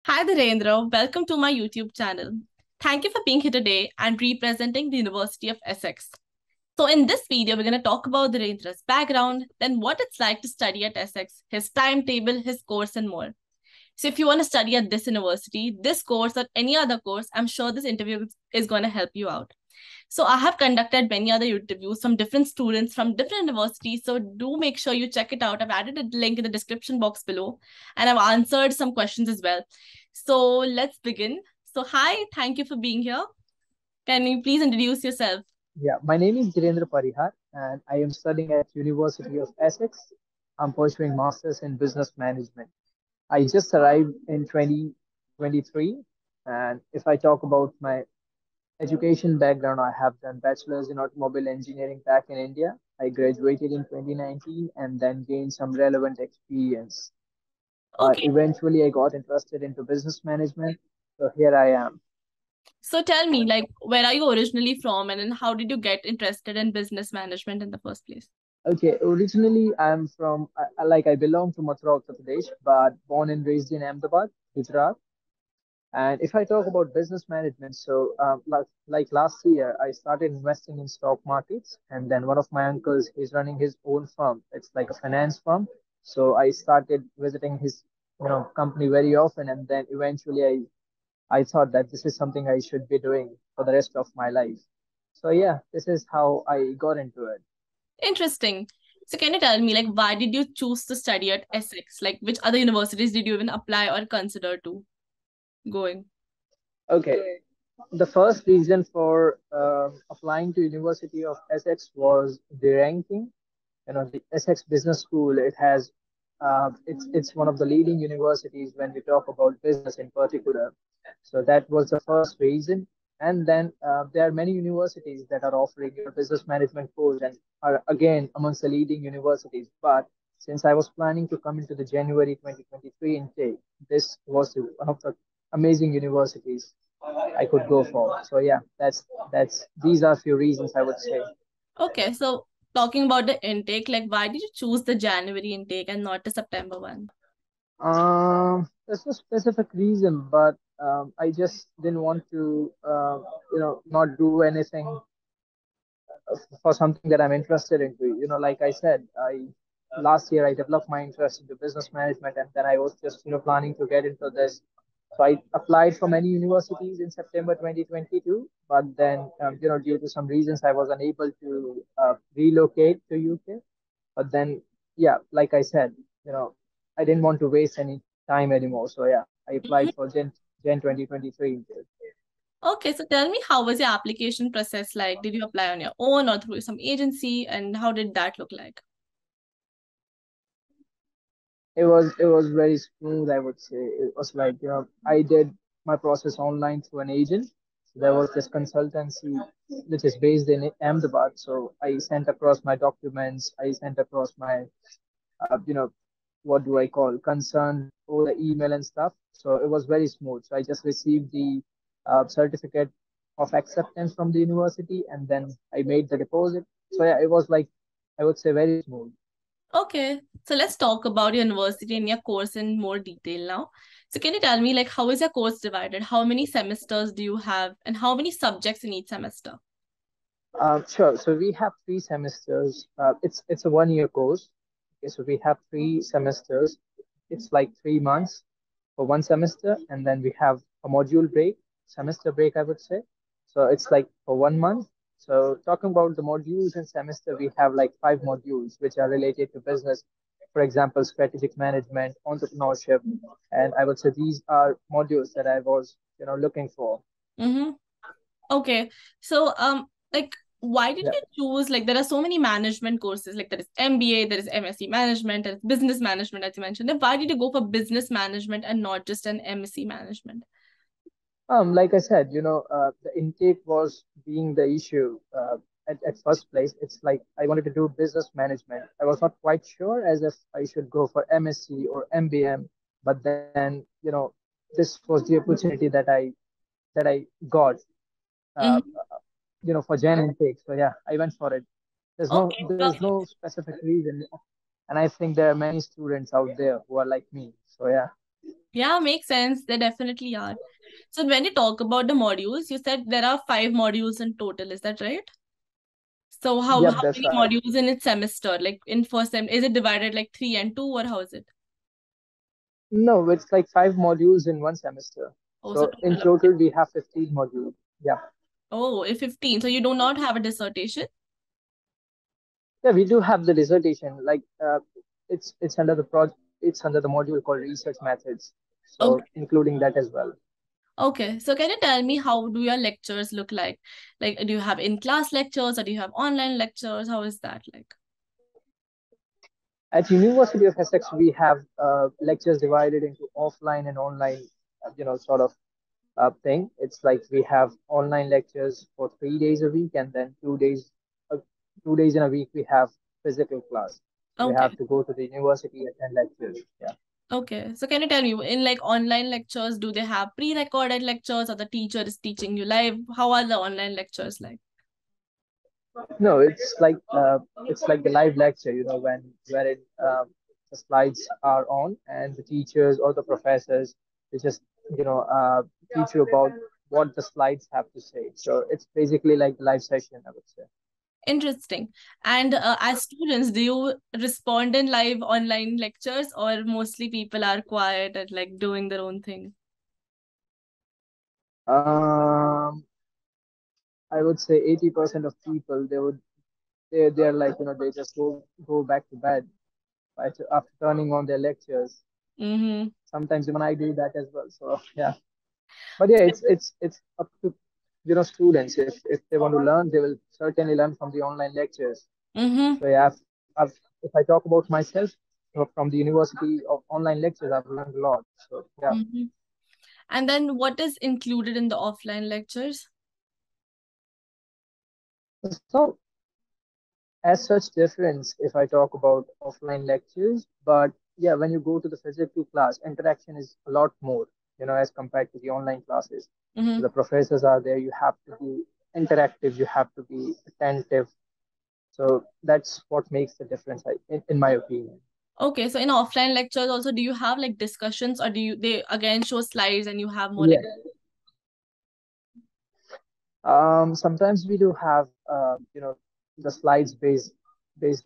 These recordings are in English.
Hi Dhirendra, welcome to my YouTube channel. Thank you for being here today and representing the University of Essex. So in this video, we're going to talk about Dhirendra's background, then what it's like to study at Essex, his timetable, his course, and more. So if you want to study at this university, this course, or any other course, I'm sure this interview is going to help you out. So I have conducted many other interviews from different students from different universities. So do make sure you check it out. I've added a link in the description box below and I've answered some questions as well. So let's begin. So hi, thank you for being here. Can you please introduce yourself? Yeah, my name is Dhirendra Parihar, and I am studying at University of Essex. I'm pursuing masters in business management. I just arrived in 2023, and if I talk about my education background, I have done bachelor's in automobile engineering back in India. I graduated in 2019 and then gained some relevant experience. But Okay. eventually, I got interested into business management, so here I am. So tell me, like, where are you originally from and then how did you get interested in business management in the first place? Okay, originally I'm from I belong to Mathura, Uttar Pradesh, but born and raised in Ahmedabad, Gujarat. And if I talk about business management, so like last year, I started investing in stock markets, and then one of my uncles is running his own firm. It's like a finance firm. So I started visiting his company very often, and then eventually I thought that this is something I should be doing for the rest of my life. So yeah, this is how I got into it. Interesting. So can you tell me, like, why did you choose to study at Essex? Like, which other universities did you even apply or consider to going? Okay. The first reason for applying to University of Essex was the ranking. The Essex Business School. It's one of the leading universities when we talk about business in particular. So that was the first reason. And then there are many universities that are offering business management course and are again amongst the leading universities. But since I was planning to come into the January 2023 intake, this was one of the amazing universities I could go for. So yeah, that's these are few reasons I would say. Okay, so talking about the intake, like why did you choose the January intake and not the September one? There's no specific reason, but I just didn't want to, not do anything for something that I'm interested into. Like I said, I last year I developed my interest into business management, and then I was just, planning to get into this. So I applied for many universities in September 2022, but then, due to some reasons, I was unable to relocate to UK. But then, yeah, like I said, I didn't want to waste any time anymore. So yeah, I applied Mhm. for Gen 2023. Okay, so tell me, how was your application process like? Did you apply on your own or through some agency, and how did that look like? It was very smooth, I would say. It was like, I did my process online through an agent. So there was this consultancy which is based in Ahmedabad. So I sent across my documents, I sent across my what do I call concern over the email and stuff. So it was very smooth. So I just received the certificate of acceptance from the university, and then I made the deposit. So yeah, it was like, I would say, very smooth. Okay, so let's talk about your university and your course in more detail now. So can you tell me, like, how is your course divided? How many semesters do you have, and how many subjects in each semester? Sure. So we have 3 semesters. It's a 1 year course. Okay, so we have 3 semesters. It's like 3 months for one semester, and then we have a module break, semester break, I would say. So it's like for 1 month. So talking about the modules in semester, we have like 5 modules which are related to business. For example, strategic management, entrepreneurship, and I would say these are modules that I was, looking for. Mm-hmm. Okay, so like, why did Yeah. you choose, like, there are so many management courses, like there is MBA, there is MSc management, there is business management, as you mentioned. Then why did you go for business management and not just an MSc management? Like I said, the intake was being the issue at first place. It's like I wanted to do business management. I was not quite sure as if I should go for MSc or MBM, but then, this was the opportunity that I got, uh, Mm-hmm. for Jan intake. So yeah, I went for it. Okay, There's no specific reason, and I think there are many students out there who are like me. So yeah. Yeah, makes sense. They definitely are. So when you talk about the modules, you said there are 5 modules in total. Is that right? So how Yep, that's many right. modules in its semester? Like in first sem, is it divided like 3 and 2, or how is it? No, it's like 5 modules in one semester. Oh, so So in total. total, we have 15 modules. Yeah. Oh, if 15. So you do not have a dissertation? Yeah, we do have the dissertation. Like it's under the it's under the module called research methods. So Okay. including that as well. Okay. So can you tell me how do your lectures look like? Like, do you have in-class lectures or do you have online lectures? How is that like? At University of Essex, we have lectures divided into offline and online, sort of thing. It's like we have online lectures for 3 days a week, and then 2 days in a week we have physical class. So we Okay. have to go to the university attend lectures. Yeah. Okay. So can you tell me in like online lectures, do they have pre-recorded lectures or the teacher is teaching you live? How are the online lectures like? No, it's like the live lecture, when wherein the slides are on and the teachers or the professors they just teach you about what the slides have to say. So it's basically like the live session, I would say. Interesting. And as students, do you respond in live online lectures or mostly people are quiet and like doing their own thing? Um, I would say 80% of people they're like they just go back to bed right after turning on their lectures. Mm-hmm. Sometimes even I do that as well. So yeah. But yeah, it's up to students. If they want to learn, they will certainly learn from the online lectures. Mm-hmm. So yeah, if I talk about myself, from the University of Online Lectures, I've learned a lot. So yeah. Mm-hmm. And then what is included in the offline lectures? So as such difference if I talk about offline lectures, but yeah, when you go to the physical class, interaction is a lot more, as compared to the online classes. So Mm-hmm. the professors are there, you have to be interactive, you have to be attentive. So that's what makes the difference, in my opinion. Okay, so in offline lectures also, do you have like discussions or do you they again show slides and you have more like Yeah. Sometimes we do have, the slides based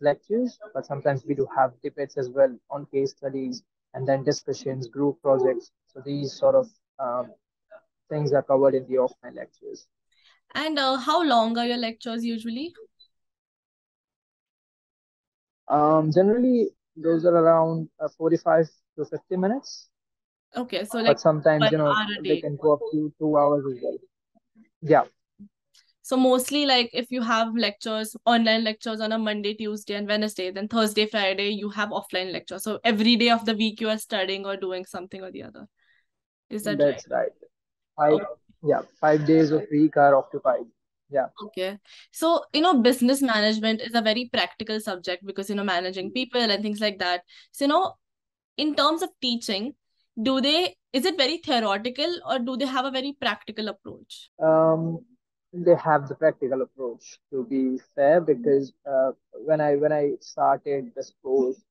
lectures, but sometimes we do have debates as well on case studies and then discussions, group projects. So these sort of things are covered in the offline lectures. and how long are your lectures usually? Generally, those are around 45 to 50 minutes, Okay, so like but sometimes, 1 hour a they day. can go up to 2 hours as well. Yeah, So mostly like if you have lectures, online lectures on a Monday, Tuesday, and Wednesday, then Thursday, Friday, you have offline lectures. So every day of the week you are studying or doing something or the other. Is that right? that's right. Five, Okay. yeah, 5 days of week are occupied. Yeah. Okay. So, business management is a very practical subject because, managing people and things like that. So, in terms of teaching, is it very theoretical or do they have a very practical approach? Um, they have the practical approach, to be fair, because when I started this course,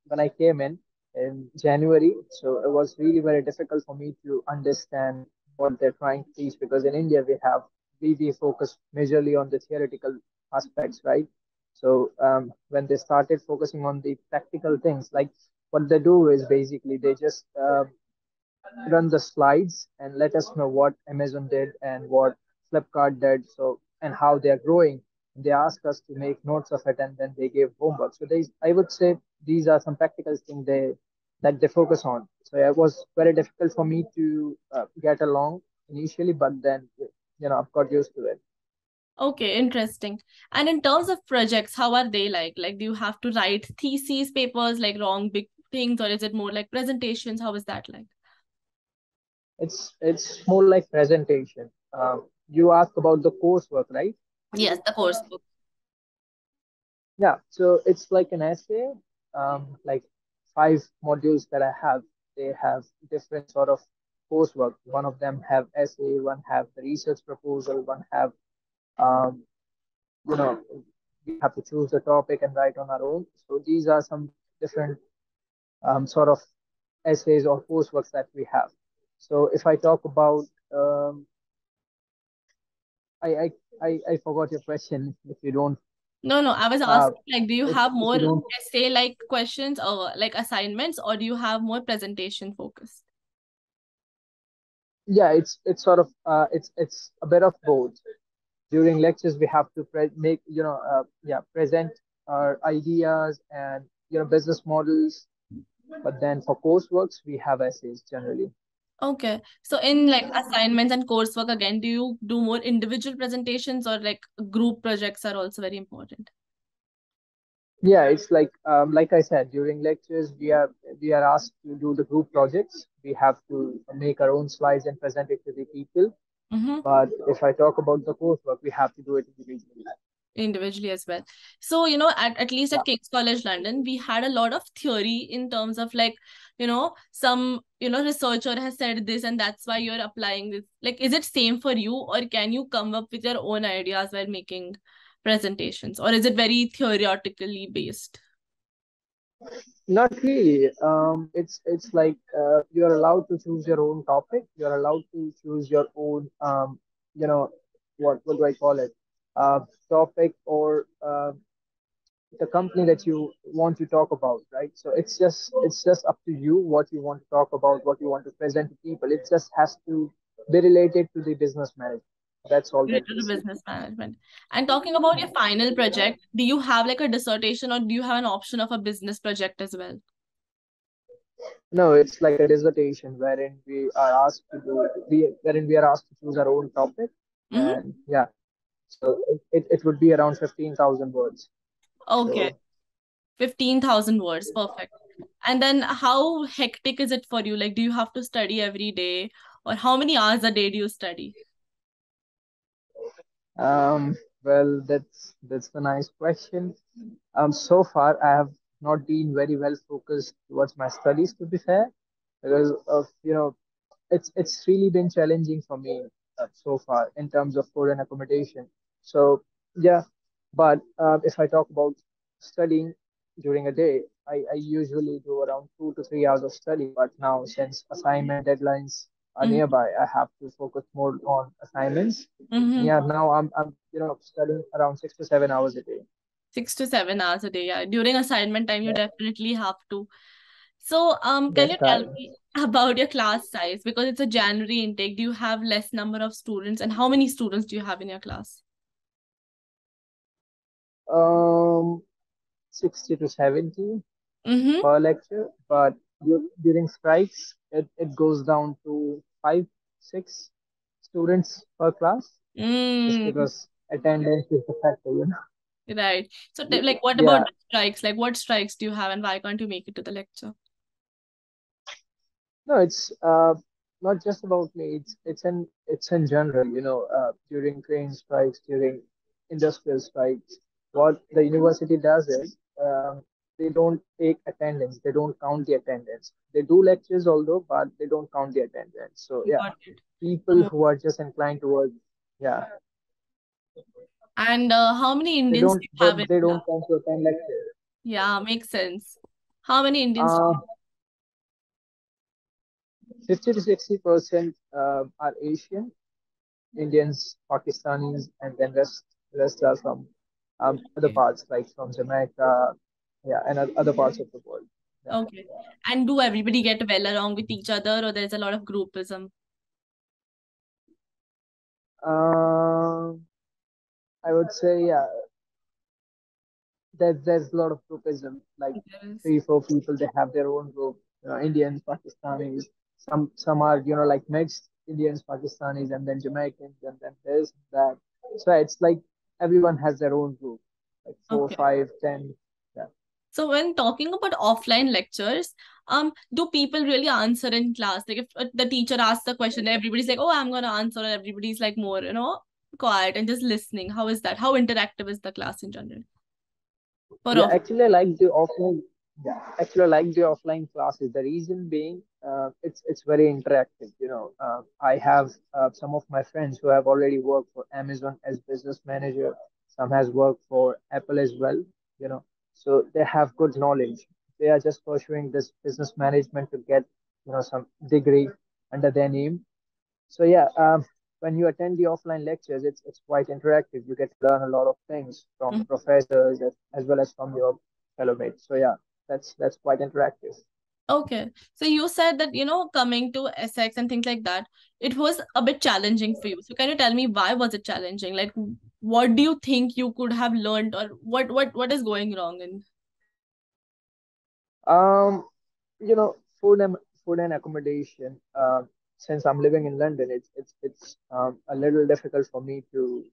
when I came in January, so it was really very difficult for me to understand what they're trying to teach, because in India we focus majorly on the theoretical aspects, right? So when they started focusing on the practical things, like what they do is basically they just run the slides and let us know what Amazon did and what Flipkart did, so and how they are growing. They ask us to make notes of it, and then they give homework. So I would say these are some practical things they focus on. So it was very difficult for me to get along initially, but then I've got used to it. Okay, interesting. And in terms of projects, how are they like? Like, do you have to write theses, papers, like wrong big things, or is it more like presentations? How is that like? It's more like presentation. You asked about the coursework, right? Yes, the course book. Yeah, so it's like an essay, like 5 modules that I have. They have different sort of coursework. One of them have essay, one have the research proposal, one have, um, you know, we have to choose the topic and write on our own. So these are some different sort of essays or coursework that we have. So if I talk about, I, I I forgot your question. If you don't, No, no, I was uh, asking like, do you have if more you don't, essay like questions or like assignments, or do you have more presentation focused? yeah, it's sort of it's a bit of both. During lectures, we have to make present our ideas and business models. But then for courseworks, we have essays generally. Okay. So in like assignments and coursework again, do you do more individual presentations or like group projects are also very important? Yeah, it's like I said, during lectures we are asked to do the group projects. We have to make our own slides and present it to the people. Mm-hmm. But if I talk about the coursework, we have to do it individually. Individually as well. So, at least at King's College London, we had a lot of theory in terms of like, some, researcher has said this and that's why you're applying this. Like, is it same for you, or can you come up with your own ideas while making presentations, or is it very theoretically based? Not really. It's like you're allowed to choose your own topic. You're allowed to choose your own, you know, what do I call it? Topic or the company that you want to talk about, right? So it's just up to you what you want to talk about, what you want to present to people. It just has to be related to the business management. That's all that Related to is. business management. And talking about your final project, do you have like a dissertation or do you have an option of a business project as well? No, it's like a dissertation wherein we are asked to choose our own topic, Mm-hmm. and yeah, so it would be around 15,000 words. Okay. So 15,000 words. Perfect. And then how hectic is it for you? Like, do you have to study every day? Or how many hours a day do you study? Um, well, that's the nice question. So far I have not been very well focused towards my studies, to be fair, because of it's really been challenging for me so far in terms of food and accommodation. So yeah, but if I talk about studying during a day, I usually do around 2 to 3 hours of study. But now, since assignment deadlines are Mm-hmm. nearby, I have to focus more on assignments. Mm-hmm. Yeah, now I'm studying around 6 to 7 hours a day. 6 to 7 hours a day. Yeah. During assignment time, you Yeah, definitely have to. So, can that's you tell right. me about your class size? Because it's a January intake. Do you have less number of students? And how many students do you have in your class? Um, 60 to 70 Mm-hmm. per lecture, but during strikes, it goes down to 5, 6 students per class, just Mm, because attendance is the factor. right. So, like, what about Yeah, the strikes? Like, what strikes do you have, and why can't you make it to the lecture? no, it's not just about me. It's in general. During train strikes, during industrial strikes, what the university does is they don't take attendance. They don't count the attendance. They do lectures, although, but they don't count the attendance. So yeah, Got it. people who are just inclined towards, yeah, And how many they Indians don't do you they, have in they class? don't come to attend lectures. Yeah, makes sense. How many Indians? Uh, 50 to 60% are Asian, Indians, Pakistanis, and then rest are from other Okay. parts, like from Jamaica, yeah, and other parts of the world. Yeah. Okay. And do everybody get well along with each other, or there's a lot of groupism? Um, I would say, yeah, there's a lot of groupism. Like There is. 3, 4 people, they have their own group. Indians, Pakistanis. Some are like mixed Indians, Pakistanis, and then Jamaicans, and then this, that. So it's like everyone has their own group, like four, Okay. 5, 10. Yeah. So when talking about offline lectures, do people really answer in class? Like if the teacher asks the question, everybody's like, "Oh, I'm gonna answer," or everybody's like more, quiet and just listening. How is that? How interactive is the class in general for Yeah, off? actually, I like the offline. Yeah, actually, I like the offline classes. The reason being, it's very interactive. I have some of my friends who have already worked for Amazon as business manager. Some has worked for Apple as well. So they have good knowledge. they are just pursuing this business management to get some degree under their name. So yeah, when you attend the offline lectures, it's quite interactive. You get to learn a lot of things from the Mhm. professors as well as from your fellow mates. So yeah, that's quite interactive. Okay. So you said that, coming to Essex and things like that, it was a bit challenging for you. So can you tell me why was it challenging? Like, what do you think you could have learned, or what is going wrong in? Um, food and accommodation. Since I'm living in London, it's a little difficult for me to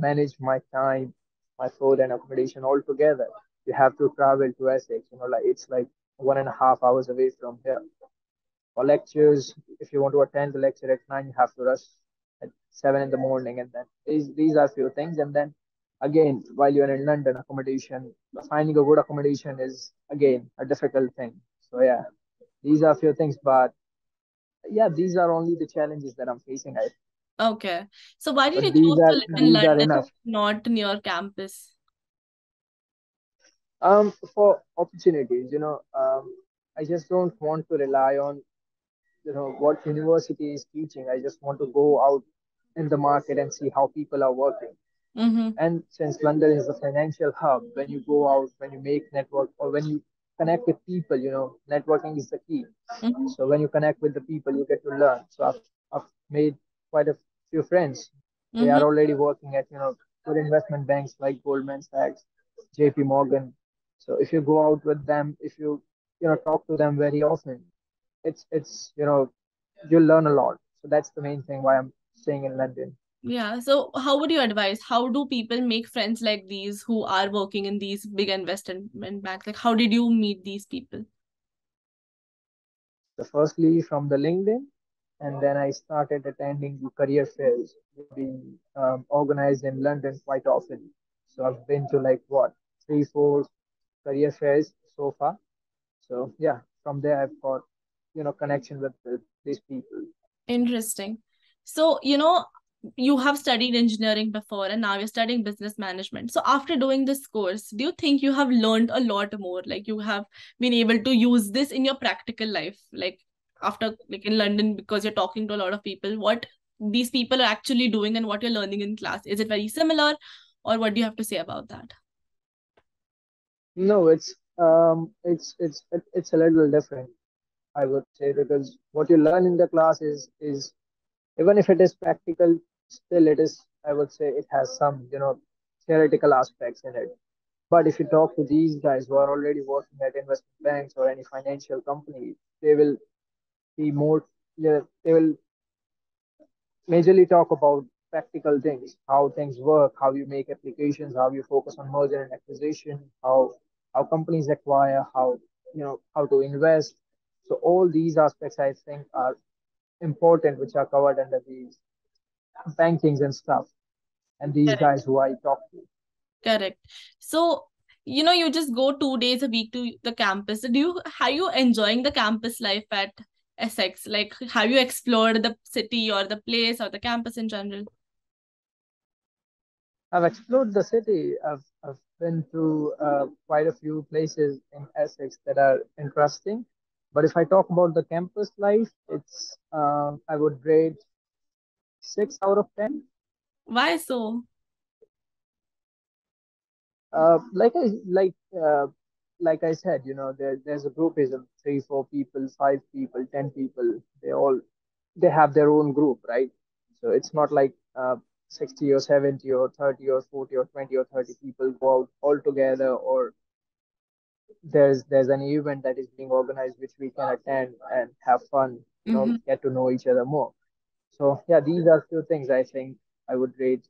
manage my time, my food and accommodation all together. You have to travel to Essex. Like it's like 1.5 hours away from here. For lectures, if you want to attend the lecture at 9, you have to rush at 7 in the morning, and then these are few things. And then again, while you're in London, accommodation, finding a good accommodation is again a difficult thing. So yeah, these are few things, but yeah, these are only the challenges that I'm facing. Okay. So why did you But choose these to are live in these are London, enough. not near campus? For opportunities, I just don't want to rely on what university is teaching. I just want to go out in the market and see how people are working. Mm-hmm. And since London is a financial hub, when you go out, when you make network, or when you connect with people, networking is the key. Mm-hmm. So when you connect with the people, you get to learn. So I've made quite a few friends. They Mm-hmm. are already working at good investment banks like Goldman Sachs, JP Morgan. So if you go out with them, if you talk to them very often, it's you'll learn a lot. So that's the main thing why I'm staying in London. Yeah. So how would you advise? How do people make friends like these who are working in these big investment banks? Like, how did you meet these people? So firstly from the LinkedIn, and then I started attending the career fairs being organized in London quite often. So I've been to like what 3, 4 career fairs so far. So yeah, from there I've got connection with these people. Interesting. So, you have studied engineering before and now you're studying business management. So, after doing this course, do you think you have learned a lot more? Like, you have been able to use this in your practical life? Like, after, like in London, because you're talking to a lot of people, what these people are actually doing and what you're learning in class? Is it very similar? Or what do you have to say about that? No, it's a little different, I would say, because what you learn in the class is even if it is practical, still it is, I would say, it has some theoretical aspects in it. But if you talk to these guys who are already working at investment banks or any financial company, they will be more, yeah, they will majorly talk about practical things, how things work, how you make applications, how you focus on merger and acquisition, how companies acquire, how to invest. So all these aspects I think are important, which are covered under these bankings and stuff. And these guys who I talk to. Correct. So, you just go 2 days a week to the campus. Are you enjoying the campus life at Essex? Like, have you explored the city or the place or the campus in general? I've explored the city. I've been to quite a few places in Essex that are interesting. But if I talk about the campus life, it's I would rate 6 out of 10. Why so? Like like I said, there's a groupism, 3, 4 people, 5 people, 10 people. They have their own group, right? So it's not like 60 or 70 or 30 or 40 or 20 or 30 people go out all together, or there's an event that is being organized which we can attend and have fun, Mm-hmm. get to know each other more. So yeah, these are few things I think I would rate,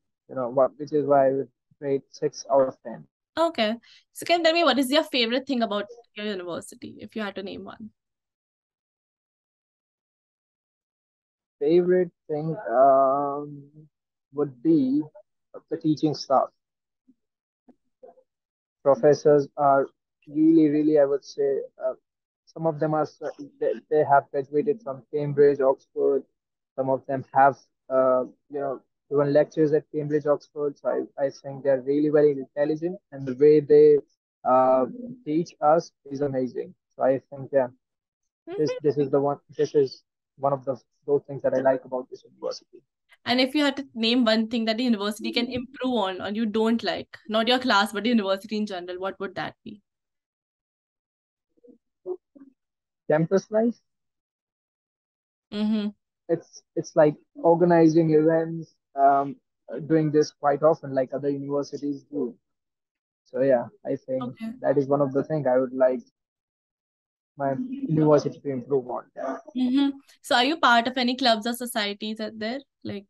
which is why I would rate 6 out of 10. Okay. So, can you tell me what is your favorite thing about your university, if you had to name one? Favorite thing would be the teaching staff. Professors are really, really, I would say, some of them they have graduated from Cambridge, Oxford. Some of them have, given lectures at Cambridge, Oxford. So I think they're really very intelligent, and the way they uh, teach us is amazing. So I think, yeah, Mhm. this is the one. This is one of the those things that I like about this university. And if you had to name one thing that the university can improve on or you don't like, not your class, but the university in general, what would that be? Campus life. Mm-hmm. It's like organizing events, doing this quite often, like other universities do. So yeah, I think Okay. that is one of the things I would like my university to improve on. Yeah. Mm-hmm. So are you part of any clubs or societies out there? Like,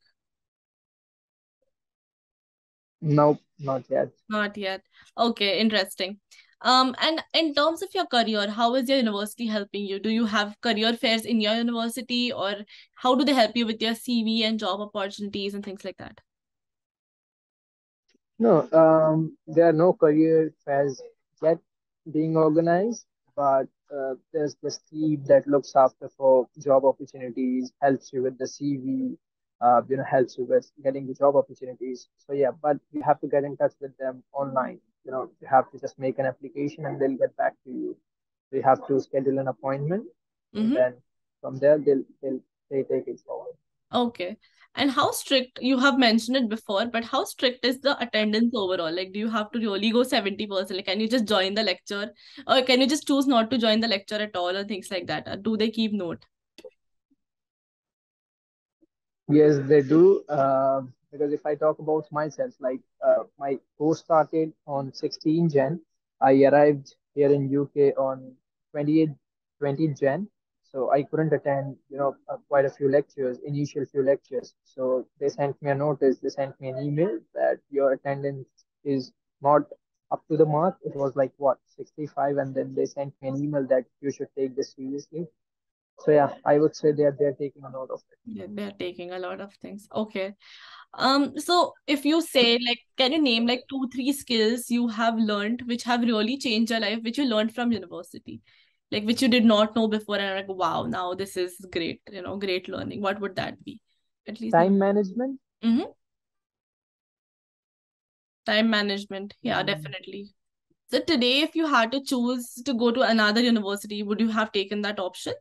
Nope, not yet. not yet. Okay, interesting. And in terms of your career, how is your university helping you? Do you have career fairs in your university, or how do they help you with your CV and job opportunities and things like that? No, there are no career fairs yet being organized, but there's this team that looks after for job opportunities, helps you with the CV, helps you with getting the job opportunities. So yeah, but you have to get in touch with them online. You have to just make an application and they'll get back to you. So you have to schedule an appointment, and Mm-hmm. then from there they take it forward. Okay. And how strict, you have mentioned it before, but how strict is the attendance overall? Like, do you have to really go 70%? Like, can you just join the lecture? Or can you just choose not to join the lecture at all or things like that? Or do they keep note? Yes, they do. Because if I talk about myself, like my course started on 16 Jan. I arrived here in UK on 28, 20 Jan. So I couldn't attend, quite a few lectures, initial few lectures. So they sent me a notice, they sent me an email that your attendance is not up to the mark. It was like what, 65, and then they sent me an email that you should take this seriously. So yeah, I would say they're taking a note of it. Yeah, they're taking a lot of things. Okay. So if you say like, can you name like two, three skills you have learned which have really changed your life, which you learned from university, like which you did not know before, and like, wow, now this is great, great learning. What would that be? At least name. Time management. Mm-hmm. Time management. Yeah, Mm, definitely. So today, if you had to choose to go to another university, would you have taken that option?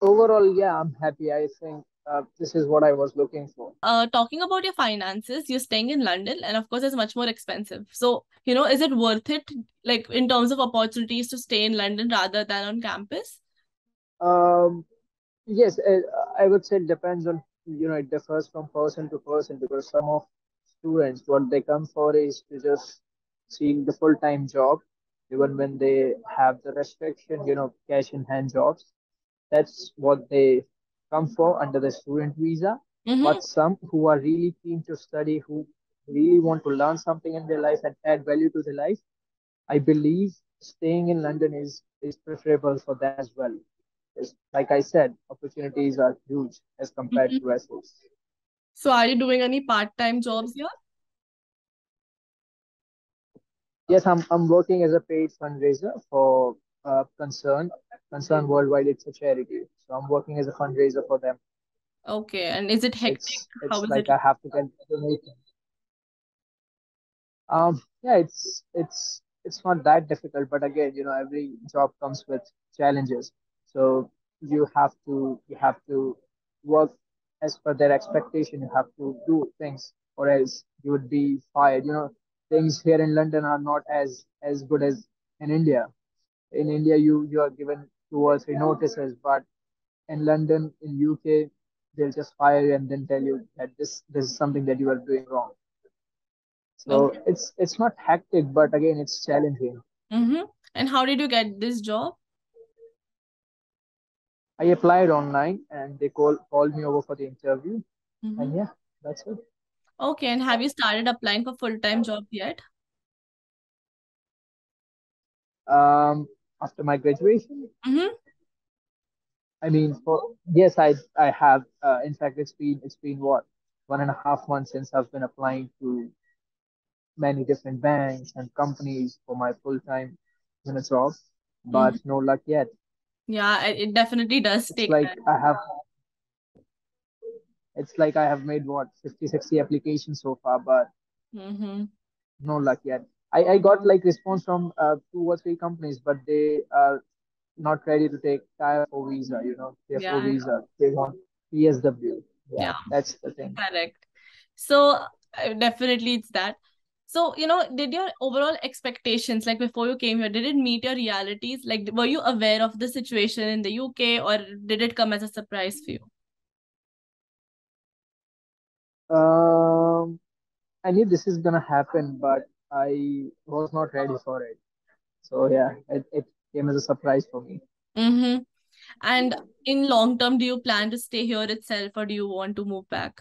overall, yeah, I'm happy. I think this is what I was looking for. Talking about your finances, you're staying in London, and of course, it's much more expensive. So, is it worth it, like in terms of opportunities, to stay in London rather than on campus? Um, yes, I would say it depends on, it differs from person to person because some of students, what they come for is to just seeing the full-time job, even when they have the restriction, cash in hand jobs. That's what they come for under the student visa. Mm-hmm. But some who are really keen to study, who really want to learn something in their life and add value to their life, I believe staying in London is preferable for them as well. Because, like I said, opportunities are huge as compared Mm-hmm. to Essex. So, are you doing any part-time jobs here? Yes, I'm working as a paid fundraiser for Concern Worldwide. It's a charity, so I'm working as a fundraiser for them. Okay, and is it hectic? How It's is like it? I have to get donations. Yeah, it's not that difficult, but again, every job comes with challenges. So you have to work as per their expectation. You have to do things, or else you would be fired. Things here in London are not as good as in India. In India, you are given 2 or 3 notices, but in London, in UK, they'll just fire you and then tell you that this is something that you are doing wrong. So Okay. it's not hectic, but again, it's challenging. Mm-hmm. And how did you get this job? I applied online and they called me over for the interview, Mm-hmm. and yeah, that's it. Okay, and have you started applying for full-time jobs yet? Um, After my graduation, Mm-hmm. I mean, for yes, I have. In fact, it's been what, 1.5 months since I've been applying to many different banks and companies for my full time job, but Mm-hmm. no luck yet. Yeah, it definitely does It's take like time. I have it's like I have made what, 50, 60 applications so far, but Mm-hmm. no luck yet. I got like response from 2 or 3 companies, but they are not ready to take Tier 4 visa. Tier 4 Yeah, visa. They want PSW. Yeah, yeah, that's the thing. correct. So definitely it's that. So, did your overall expectations, like before you came here, did it meet your realities? Like, were you aware of the situation in the UK, or did it come as a surprise for you? Um, I knew this is gonna happen, but I was not ready for it. So yeah, it came as a surprise for me. Mm-hmm. And in long term, do you plan to stay here itself, or do you want to move back?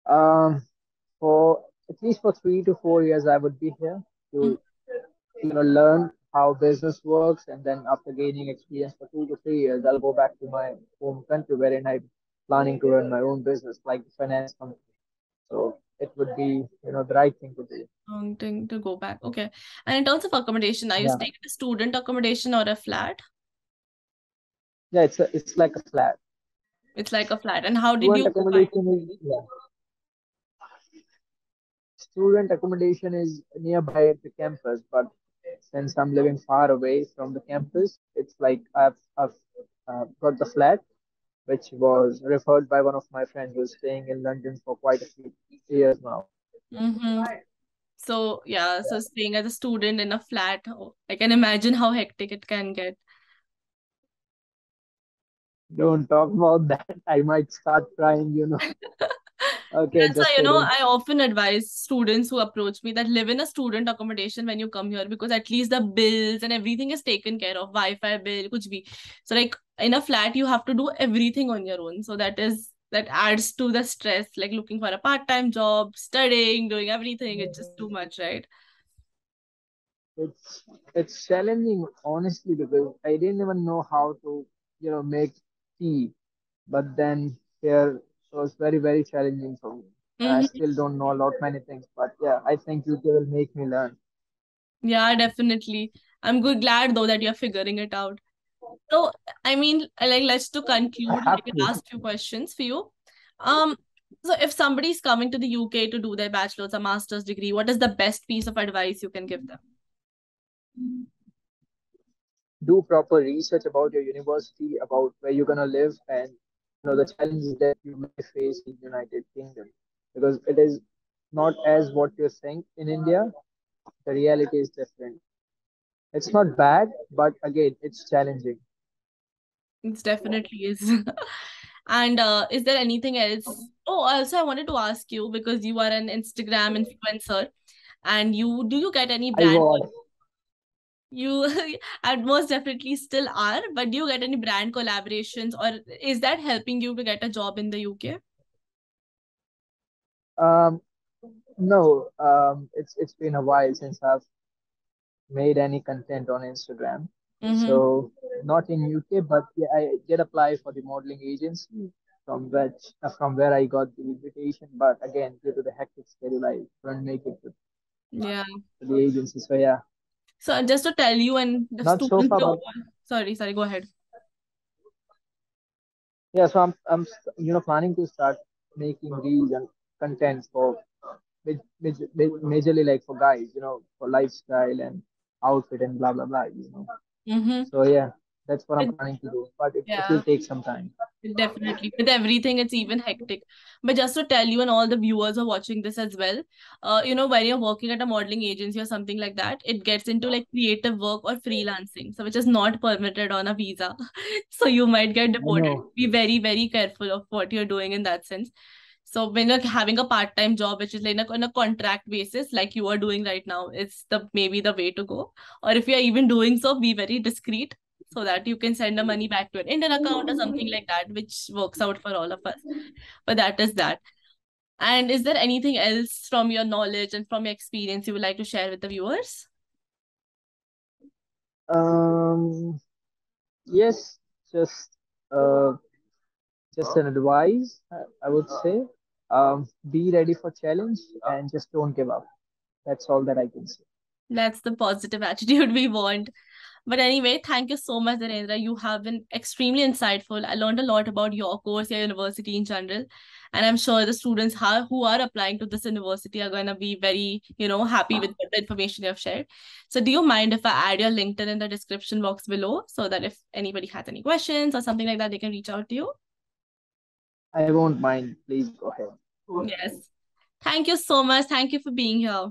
Um, for at least for 3 to 4 years, I would be here to learn how business works, and then after gaining experience for 2 to 3 years, I'll go back to my home country wherein I'm planning to run my own business, like the finance company. So it would be the right thing to do. Wanting to go back. Okay. And in terms of accommodation, are you Yeah, staying in a student accommodation or a flat? yeah, it's like a flat. It's like a flat. And how did Student you find? accommodation is yeah. Student accommodation is nearby the campus, but since I'm living far away from the campus, it's like I've got the flat, which was referred by one of my friends who's staying in London for quite a few years now. Mm-hmm. So yeah, so staying as a student in a flat, oh, I can imagine how hectic it can get. Don't talk about that. I might start crying. Okay, That's why, just kidding. I often advise students who approach me that live in a student accommodation when you come here, because at least the bills and everything is taken care of, Wi-Fi bill, kuch bhi. So like in a flat, you have to do everything on your own. So that adds to the stress, like looking for a part-time job, studying, doing everything. It's just too much, right? It's challenging, honestly, because I didn't even know how to, make tea. But then here, so it's very, very challenging for me. And I Mm-hmm. still don't know a lot many things. But yeah, I think UK will make me learn. Yeah, definitely. I'm good, glad though that you're figuring it out. So, I mean, like, let's to I conclude, have like, to. last few questions for you. Um, so if somebody's coming to the UK to do their bachelor's or master's degree, what is the best piece of advice you can give them? Do proper research about your university, about where you're gonna live, and the challenges that you may face in United Kingdom, because it is not as what you think in India. The reality is different. It's not bad, but again, it's challenging. It definitely is. And is there anything else? Oh, also, I wanted to ask you, because you are an Instagram influencer, and do you get any I brand? was. You at most definitely still are, but do you get any brand collaborations, or is that helping you to get a job in the UK? Um, no, it's been a while since I've made any content on Instagram. Mm-hmm. So not in UK, but yeah, I did apply for the modeling agency from where I got the invitation. But again, due to the hectic schedule, I couldn't make it Yeah. to the agency. So yeah, So just to tell you and the not so students, far, but sorry, go ahead. yeah. So I'm planning to start making reels and content for majorly like for guys, for lifestyle and outfit and blah blah blah. Mm-hmm. So yeah, that's what I'm planning to do, but it will Yeah. take some time. Definitely. With everything, it's even hectic. But just to tell you and all the viewers who are watching this as well, when you're working at a modeling agency or something like that, it gets into like creative work or freelancing, so which is not permitted on a visa. So you might get I deported. know. Be very, very careful of what you're doing in that sense. So when you're having a part-time job, which is like on a contract basis, like you are doing right now, it's the maybe the way to go. Or if you're even doing so, be very discreet so that you can send the money back to an Indian account or something like that, which works out for all of us. But that is that. And is there anything else from your knowledge and from your experience you would like to share with the viewers? Um, yes, just uh, just an advice, I would say. Be ready for challenge and just don't give up. That's all that I can say. That's the positive attitude we want. But anyway, thank you so much, Dhirendra. You have been extremely insightful. I learned a lot about your course, your university in general. And I'm sure the students who are applying to this university are going to be very, happy with the information you have shared. So do you mind if I add your LinkedIn in the description box below so that if anybody has any questions or something like that, they can reach out to you? I won't mind. Please go ahead. Yes. Thank you so much. Thank you for being here.